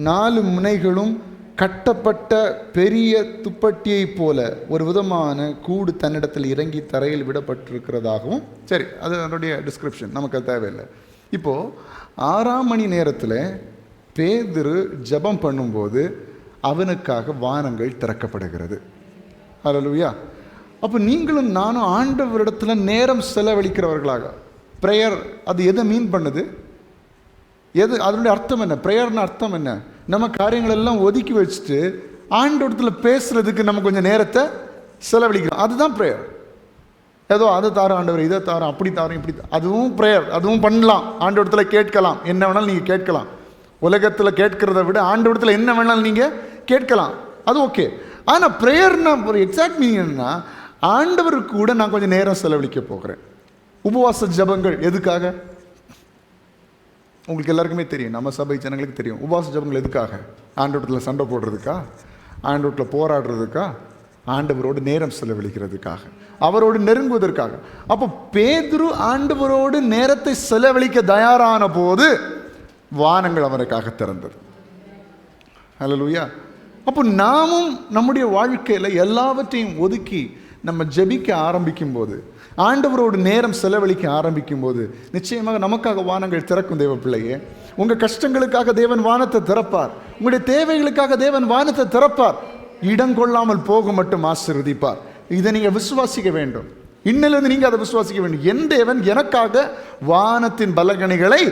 4 முனைகளும் கட்டப்பட்ட பெரிய துப்பட்டியைப் போல ஒரு விதமான கூடு தன்னிடத்தில் இறங்கி தரையில் விடப்பட்டிருக்கிறதாகவும். சரி, அது அதனுடைய டிஸ்கிரிப்ஷன், நமக்கு அது தேவையில்லை. இப்போது 6ஆம் மணி நேரத்தில் பேதுரு ஜெபம் பண்ணும்போது அவனுக்காக வானங்கள் திறக்கப்படுகிறது. ஹல்லேலூயா. அப்போ நீங்களும் நானும் ஆண்டவரிடத்தில் நேரம் செலவழிக்கிறவர்களாக, ப்ரேயர் அது எதை மீன் பண்ணுது? எது அதனுடைய அர்த்தம் என்ன? ப்ரேயர்னு அர்த்தம் என்ன? நம்ம காரியங்கள் எல்லாம் ஒதுக்கி வச்சுட்டு ஆண்டவரிடத்தில் பேசுகிறதுக்கு நம்ம கொஞ்சம் நேரத்தை செலவழிக்கிறோம். அதுதான் ப்ரேயர். ஏதோ அதை தாரோம் ஆண்டவர், இதை தாரோம், அப்படி தாரோம், இப்படி, அதுவும் ப்ரேயர். அதுவும் பண்ணலாம், ஆண்டவரிடத்தில் கேட்கலாம், என்ன வேணாலும் நீங்கள் கேட்கலாம். உலகத்தில் கேட்கிறத விட ஆண்டவரிடத்தில் என்ன வேணாலும் நீங்கள் கேட்கலாம், அது ஓகே. ஆனால் ப்ரேயர்னா ஒரு எக்ஸாக்ட் மீனிங் என்னன்னா, ஆண்டவருக்கு கூட நான் கொஞ்சம் நேரம் செலவழிக்க போகிறேன். உபவாச ஜபங்கள் எதுக்காக? உங்களுக்கு எல்லாருக்குமே தெரியும், நம்ம சபை ஜனங்களுக்கு தெரியும். உபவாச ஜபங்கள் எதுக்காக? ஆண்டவரிடத்தில் சண்டை போடுறதுக்கா? ஆண்டவரிடத்தில் போராடுறதுக்கா? ஆண்டவரோடு நேரம் செலவழிக்கிறதுக்காக, அவரோடு நெருங்குவதற்காக. அப்போ பேதுரு ஆண்டவரோடு நேரத்தை செலவழிக்க தயாரான போது வானங்கள் அவனுக்காக திறந்தது. ஹல்லேலூயா. அப்போ நாமும் நம்முடைய வாழ்க்கையில் எல்லாவற்றையும் ஒதுக்கி நம்ம ஜெபிக்க ஆரம்பிக்கும் போது, ஆண்டவரோடு நேரம் செலவழிக்க ஆரம்பிக்கும் போது, நிச்சயமாக நமக்காக வானங்கள் திறக்கும். தேவ பிள்ளையே, உங்கள் கஷ்டங்களுக்காக தேவன் வானத்தை திறப்பார். உங்களுடைய தேவைகளுக்காக தேவன் வானத்தை திறப்பார். இடம் கொள்ளாமல் போக மட்டும் ஆசீர்வதிப்பார். இதை நீங்கள் விசுவாசிக்க வேண்டும். இன்னிலிருந்து நீங்கள் அதை விசுவாசிக்க வேண்டும். என் தேவன் எனக்காக வானத்தின் பலகணிகளை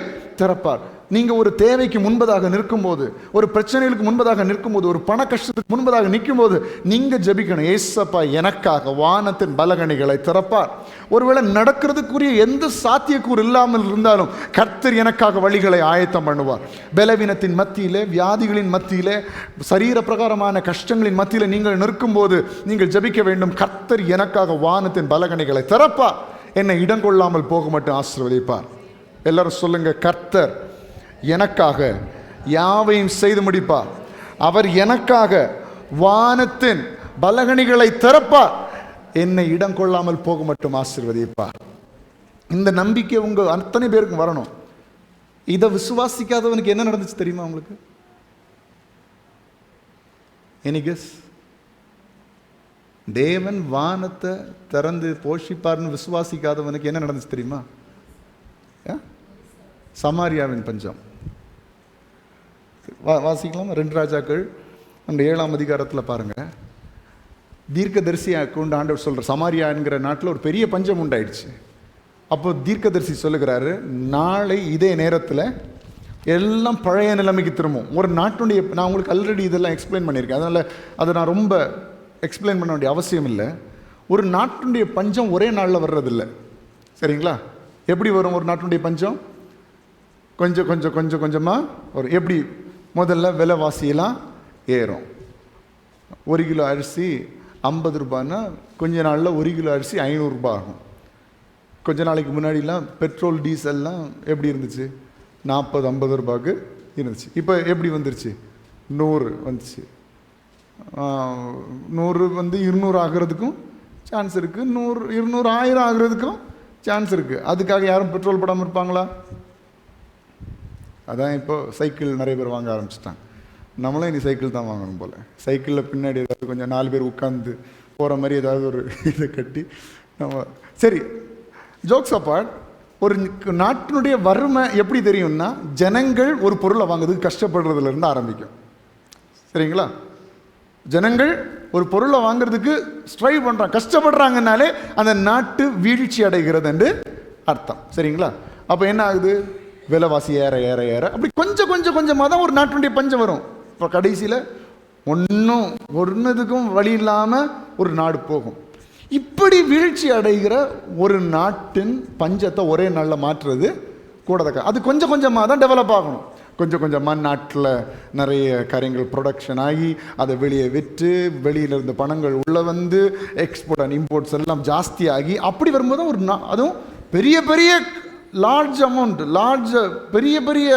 திறப்பார். நீங்கள் ஒரு தேவைக்கு முன்பதாக நிற்கும்போது, ஒரு பிரச்சனைகளுக்கு முன்பதாக நிற்கும்போது, ஒரு பண கஷ்டத்துக்கு முன்பதாக நிற்கும்போது நீங்கள் ஜெபிக்கணும், ஏசப்பா எனக்காக வானத்தின் பலகணிகளை திறப்பார். ஒருவேளை நடக்கிறதுக்குரிய எந்த சாத்தியக்கூறு இல்லாமல் இருந்தாலும் கர்த்தர் எனக்காக வழிகளை ஆயத்தம் பண்ணுவார். பலவீனத்தின் மத்தியிலே, வியாதிகளின் மத்தியிலே, சரீர பிரகாரமான கஷ்டங்களின் மத்தியில் நீங்கள் நிற்கும்போது நீங்கள் ஜெபிக்க வேண்டும், கர்த்தர் எனக்காக வானத்தின் பலகணிகளை திறப்பார். என்னை இடம் கொள்ளாமல் போக மட்டும் ஆசீர்வதிப்பார். எல்லாரும் சொல்லுங்க, கர்த்தர் எனக்காக யாவையும் செய்து முடிப்பார். அவர் எனக்காக வானத்தின் பலகணிகளை திறப்பார். என்னை இடம் கொள்ளாமல் போக மட்டும் ஆசீர்வதிப்பார். இந்த நம்பிக்கை உங்க அத்தனை பேருக்கும் வரணும். இதை விசுவாசிக்காதவனுக்கு என்ன நடந்துச்சு தெரியுமா உங்களுக்கு? Any guess? தேவன் வானத்தை திறந்து போஷிப்பார்னு விசுவாசிக்காதவனுக்கு என்ன நடந்துச்சு தெரியுமா? சமாரியாவின் பஞ்சம். வாசிக்கலாம் 2 ராஜாக்கள் அந்த 7ஆம் அதிகாரத்தில் பாருங்க. தீர்க்கதரிசியாக கொண்டு ஆண்டவர் சொல்ற, சமாரியா என்கிற நாட்டில் ஒரு பெரிய பஞ்சம் உண்டாயிடுச்சு. அப்போ தீர்க்கதரிசி சொல்லுகிறாரு, நாளை இதே நேரத்தில் எல்லாம் பழைய நிலைமைக்கு திரும்பும். ஒரு நாட்டுடைய, நான் உங்களுக்கு ஆல்ரெடி இதெல்லாம் எக்ஸ்பிளைன் பண்ணியிருக்கேன், அதனால் அதை நான் ரொம்ப எக்ஸ்பிளைன் பண்ண வேண்டிய அவசியம் இல்லை. ஒரு நாட்டுடைய பஞ்சம் ஒரே நாளில் வர்றதில்லை, சரிங்களா? எப்படி வரும் ஒரு நாட்டுடைய பஞ்சம்? கொஞ்சம் கொஞ்சம் கொஞ்சம் கொஞ்சமாக ஒரு, எப்படி முதல்ல விலைவாசியெல்லாம் ஏறும். 1 கிலோ அரிசி 50 ரூபான்னா கொஞ்ச நாளில் 1 கிலோ அரிசி 500 ரூபாய் ஆகும். கொஞ்ச நாளைக்கு முன்னாடிலாம் பெட்ரோல் டீசல்லாம் எப்படி இருந்துச்சு? 40-50 ரூபாய்க்கு இருந்துச்சு. இப்போ எப்படி வந்துருச்சு? 100 வந்துச்சு. 100 வந்து 200 ஆகிறதுக்கும் சான்ஸ் இருக்குது. 100, 200, 1000 ஆகிறதுக்கும் சான்ஸ் இருக்குது. அதுக்காக யாரும் பெட்ரோல் போடாமல் இருப்பாங்களா? அதான் இப்போ சைக்கிள் நிறைய பேர் வாங்க ஆரம்பிச்சிட்டாங்க. நம்மளும் இனி சைக்கிள் தான் வாங்கணும் போல். சைக்கிளில் பின்னாடி ஏதாவது கொஞ்சம் 4 பேர் உட்காந்து போகிற மாதிரி ஏதாவது ஒரு இதை கட்டி நம்ம, சரி, ஜோக்ஸ் அப்பார்ட், ஒரு நாட்டினுடைய வறுமை எப்படி தெரியும்னா, ஜனங்கள் ஒரு பொருளை வாங்குறதுக்கு கஷ்டப்படுறதுலேருந்து ஆரம்பிக்கும், சரிங்களா? ஜனங்கள் ஒரு பொருளை வாங்குறதுக்கு ஸ்ட்ரைவ் பண்ணுறாங்க, கஷ்டப்படுறாங்கனாலே அந்த நாட்டு வீழ்ச்சி அடைகிறது என்று அர்த்தம், சரிங்களா? அப்போ என்ன ஆகுது? விலைவாசி ஏற ஏற ஏற அப்படி கொஞ்சம் கொஞ்சம் கொஞ்சமாக தான் ஒரு நாட்டினுடைய பஞ்சம் வரும். இப்போ கடைசியில் ஒன்றுக்கும் வழி இல்லாமல் ஒரு நாடு போகும். இப்படி வீழ்ச்சி அடைகிற ஒரு நாட்டின் பஞ்சத்தை ஒரே நாளில் மாற்றுறது கூடதக்க. அது கொஞ்சம் கொஞ்சமாக தான் டெவலப் ஆகணும். கொஞ்சம் கொஞ்சமாக நாட்டில் நிறைய காரியங்கள் ப்ரொடக்ஷன் ஆகி அதை வெளியே விற்று வெளியில் இருந்த பணங்கள் உள்ளே வந்து எக்ஸ்போர்ட் அண்ட் இம்போர்ட்ஸ் எல்லாம் ஜாஸ்தி ஆகி அப்படி வரும்போது ஒரு அதுவும் பெரிய பெரிய லார்ஜ் அமௌண்ட், பெரிய பெரிய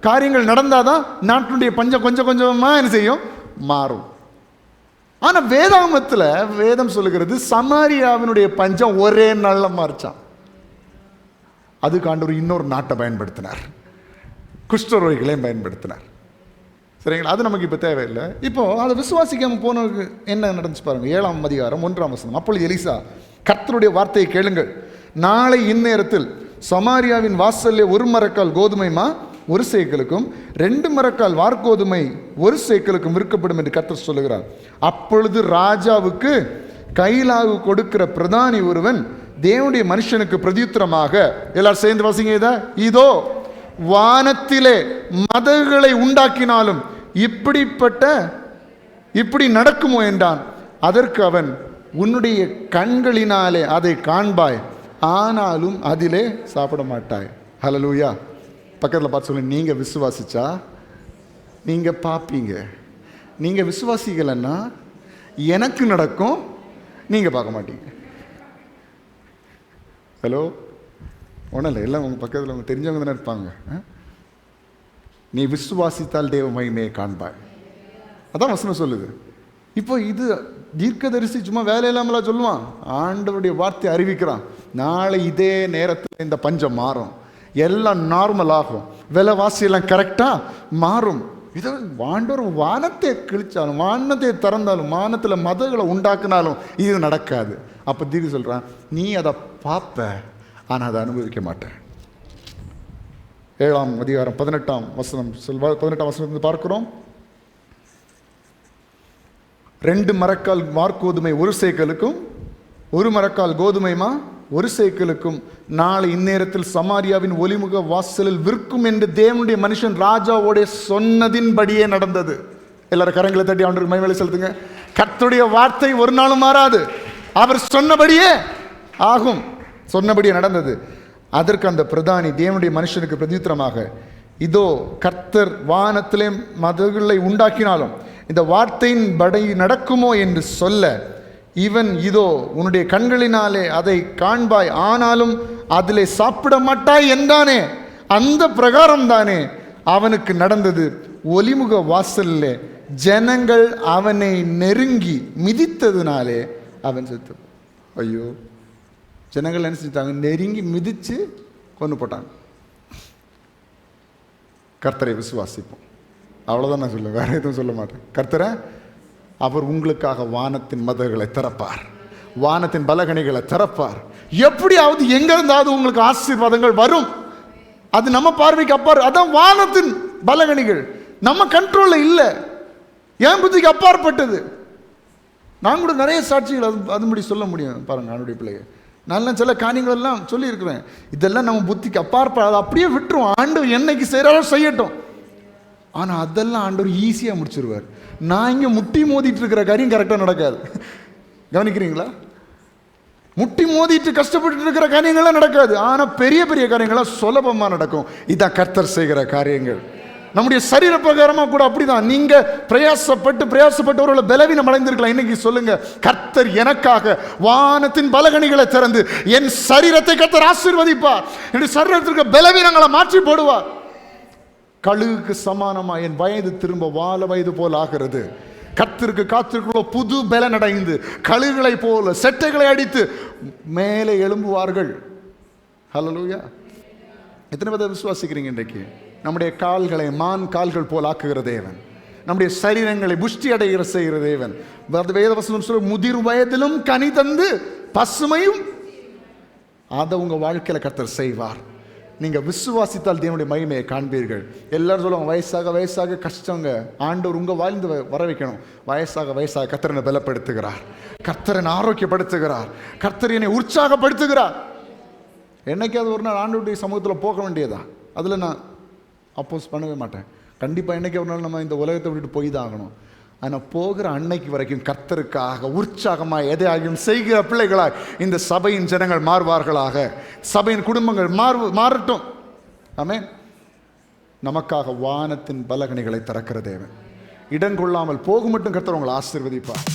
காரியங்கள் நடந்தால் தான் நாட்டினுடைய பஞ்சம் கொஞ்சம் கொஞ்சமாக என்ன செய்யும்? மாறும். ஆனால் வேதாகமத்தில் வேதம் சொல்லுகிறது, சமாரியாவினுடைய பஞ்சம் ஒரே நாளில் மாறிச்சான். அதுக்கு ஆண்டவர் இன்னொரு நாட்டை பயன்படுத்தினார், குஷ்டரோகிகளையும் பயன்படுத்தினார், சரிங்களா? அது நமக்கு இப்போ தேவையில்லை. இப்போ அதை விசுவாசிக்காமல் போனவருக்கு என்ன நடந்துச்சு பாருங்க. 7ஆம் அதிகாரம் 1ஆம் வசனம். அப்பொழுது எலிசா, கர்த்தருடைய வார்த்தையை கேளுங்கள், நாளை இந்நேரத்தில் சமாரியாவின் வாசல்லே 1 மரக்கால் கோதுமை மா 1 சேக்கலுக்கும் 2 மரக்கால் வார்கோதுமை 1 சேக்கலுக்கும் விற்கப்படும் என்று கர்த்தர் சொல்லுகிறார். அப்பொழுது ராஜாவுக்கு கைலாகு கொடுக்கிற பிரதானி ஒருவன் தேவனுடைய மனுஷனுக்கு பிரதியுத்தரமாக, எல்லாரும் சேர்ந்து வாசிங்க இதை, இதோ வானத்திலே மதகுகளை உண்டாக்கினாலும் இப்படி நடக்குமோ என்றான். அதற்கு அவன், உன்னுடைய கண்களினாலே அதை காண்பாய், ஆனாலும் அதிலே சாப்பிட மாட்டாய். ஹல்லேலூயா. பக்கத்தில் பார்த்து சொல்லுங்க, நீங்கள் விசுவாசிச்சா நீங்கள் பார்ப்பீங்க. நீங்கள் விசுவாசிக்கலைன்னா எனக்கு நடக்கும், நீங்கள் பார்க்க மாட்டீங்க. ஹலோ, ஒன்றும் இல்லை, எல்லாம் உங்கள் பக்கத்தில் அவங்க தெரிஞ்சவங்க தானே இருப்பாங்க. நீ விசுவாசித்தால் தேவ மகிமையை காண்பாய், அதான் வசனம் சொல்லுது. இப்போ இது தீர்க்கதரிசி சும்மா வேலை இல்லாமலாம் சொல்லுவான், ஆண்டவருடைய வார்த்தை அறிவிக்கிறான். நாளை இதே நேரத்தில் இந்த பஞ்சம் மாறும், எல்லாம் நார்மல் ஆகும், விலைவாசி எல்லாம் கரெக்டாக மாறும். இதை ஆண்டவர் வானத்தை கிழிச்சாலும், வானத்தை திறந்தாலும், வானத்தில் மதங்களை உண்டாக்குனாலும் இது நடக்காது. அப்போ தீர்க்க சொல்கிறான், நீ அதை பார்ப்ப, ஆனால் அதை அனுபவிக்க மாட்டேன். 7ஆம் அதிகாரம் 18ஆம் வசனம் 18ஆம் வசனத்தில் பார்க்கிறோம். 2 மரக்கால் வார்கோதுமை 1 சேக்கலுக்கும் 1 மரக்கால் கோதுமைமா 1 சேக்கலுக்கும் நாளை இந்நேரத்தில் சமாரியாவின் ஒலிமுக வாசலில் விற்கும் என்று தேவனுடைய மனுஷன் ராஜாவோட சொன்னதின்படியே நடந்தது. எல்லாரும் கரங்களை தட்டி ஆண்டவருக்கு மகிமை செலுத்துங்க. கர்த்தருடைய வார்த்தை ஒரு நாளும் மாறாது. அவர் சொன்னபடியே ஆகும். சொன்னபடியே நடந்தது. அதற்கு அந்த பிரதானி தேவனுடைய மனுஷனுக்கு பிரதியுத்தரமாக, இதோ கர்த்தர் வானத்திலே மதகுகளை உண்டாக்கினாலும் இந்த வார்த்தையின் படி நடக்குமோ என்று சொல்ல, இவன் இதோ உன்னுடைய கண்களினாலே அதை காண்பாய், ஆனாலும் அதிலே சாப்பிட மாட்டாய் என்றானே, அந்த பிரகாரம் தானே அவனுக்கு நடந்தது. ஒலிமுக வாசலிலே ஜனங்கள் அவனை நெருங்கி மிதித்ததுனாலே அவன் செத்து. ஐயோ, ஜனங்கள் என்ன செஞ்சாங்க? நெருங்கி மிதித்து கொண்டு போட்டாங்க. கர்த்தரை விசுவாசிப்போம், அவ்வளோதான் நான் சொல்லுவேன், வேற எதுவும் சொல்ல மாட்டேன். கர்த்தரை, அவர் உங்களுக்காக வானத்தின் மதகுகளை திறப்பார், வானத்தின் பலகணிகளை திறப்பார். எப்படியாவது எங்கிருந்தாவது உங்களுக்கு ஆசீர்வாதங்கள் வரும். அது நம்ம பார்வைக்கு அப்பாறு. அதான் வானத்தின் பலகணிகள் நம்ம கண்ட்ரோல்ல இல்லை, என் புத்திக்கு அப்பாற்பட்டது. நான் கூட நிறைய சாட்சிகள் அதுபடி சொல்ல முடியும். பாருங்க, ஆண்டுடைய பிள்ளைங்க, நல்ல சில காரியங்கள் எல்லாம் சொல்லியிருக்கிறேன். இதெல்லாம் நம்ம புத்திக்கு அப்பாற்பட, அதை அப்படியே விட்டுரும். ஆண்டவர் என்னைக்கு செய்கிறாரோ செய்யட்டும். ஆனால் அதெல்லாம் ஆண்டவர் ஈஸியாக முடிச்சிருவார். நான் இங்கே முட்டி மோதிட்டு இருக்கிற காரியம் கரெக்டாக நடக்காது. கவனிக்கிறீங்களா? முட்டி மோதிட்டு கஷ்டப்பட்டு இருக்கிற காரியங்கள்லாம் நடக்காது. ஆனால் பெரிய பெரிய காரியங்கள்லாம் சுலபமாக நடக்கும். இதான் கர்த்தர் செய்கிற காரியங்கள். நம்முடைய சரீர பிரகாரமாக கூட அப்படிதான். நீங்க பிரயாசப்பட்டு ஒரு பலவீனம் அடைந்திருக்கலாம். இன்னைக்கு சொல்லுங்க, கர்த்தர் எனக்காக வானத்தின் பலகணிகளை திறந்து என் சரீரத்தை கர்த்தர் ஆசீர்வதிப்பார். என்னுடைய சரீரத்திற்கு பலவீனங்களை மாற்றி போடுவார். கழுகுக்கு சமானமா என் வயது திரும்ப வாழ வயது போல் ஆகிறது. கர்த்தருக்கு காத்திருக்கிற புது பலன் அடைந்து கழுகுகளை போல செட்டைகளை அடித்து மேலே எழும்புவார்கள். ஹல்லேலூயா. எத்தனை பேர் விசுவாசிக்கிறீங்க? இன்றைக்கு நம்முடைய கால்களை மான் கால்கள் போல் ஆக்குகிற தேவன், நம்முடைய சரீரங்களை புஷ்டி அடைகிற செய்கிற தேவன். வேதவசனம் சொல்ல, முதிர் வயதிலும் கனி தந்து பசுமையும், அதை உங்க வாழ்க்கையில கர்த்தர் செய்வார். நீங்க விசுவாசித்தால் தேவனுடைய மகிமையை காண்பீர்கள். எல்லாரும் சொல்லுவாங்க, வயசாக வயசாக கஷ்டங்க. ஆண்டவர் உங்க வாழ்ந்து வர வைக்கணும். வயசாக வயசாக கர்த்தரனை பலப்படுத்துகிறார், கர்த்தரனை ஆரோக்கியப்படுத்துகிறார், கர்த்தர் என்னை உற்சாகப்படுத்துகிறார். என்னைக்காவது ஒரு நாள் ஆண்டவருடைய சமூகத்தில் போக வேண்டியதா? அதில் நான் அப்போஸ் பண்ணவே மாட்டேன். கண்டிப்பாக என்னைக்கு ஒரு நாள் நம்ம இந்த உலகத்தை விட்டுட்டு போய் தான் ஆகணும். ஆனால் போகிற அன்னைக்கு வரைக்கும் கர்த்தருக்காக உற்சாகமாக எதையாகியும் செய்கிற பிள்ளைகளாய் இந்த சபையின் ஜனங்கள் மாறுவார்களாக, சபையின் குடும்பங்கள் மாறட்டும். ஆமென். நமக்காக வானத்தின் பலகணிகளை திறக்கிற தேவன். இடங்கொள்ளாமல் போக மட்டும் கர்த்தர் உங்களை ஆசீர்வதிப்பார்.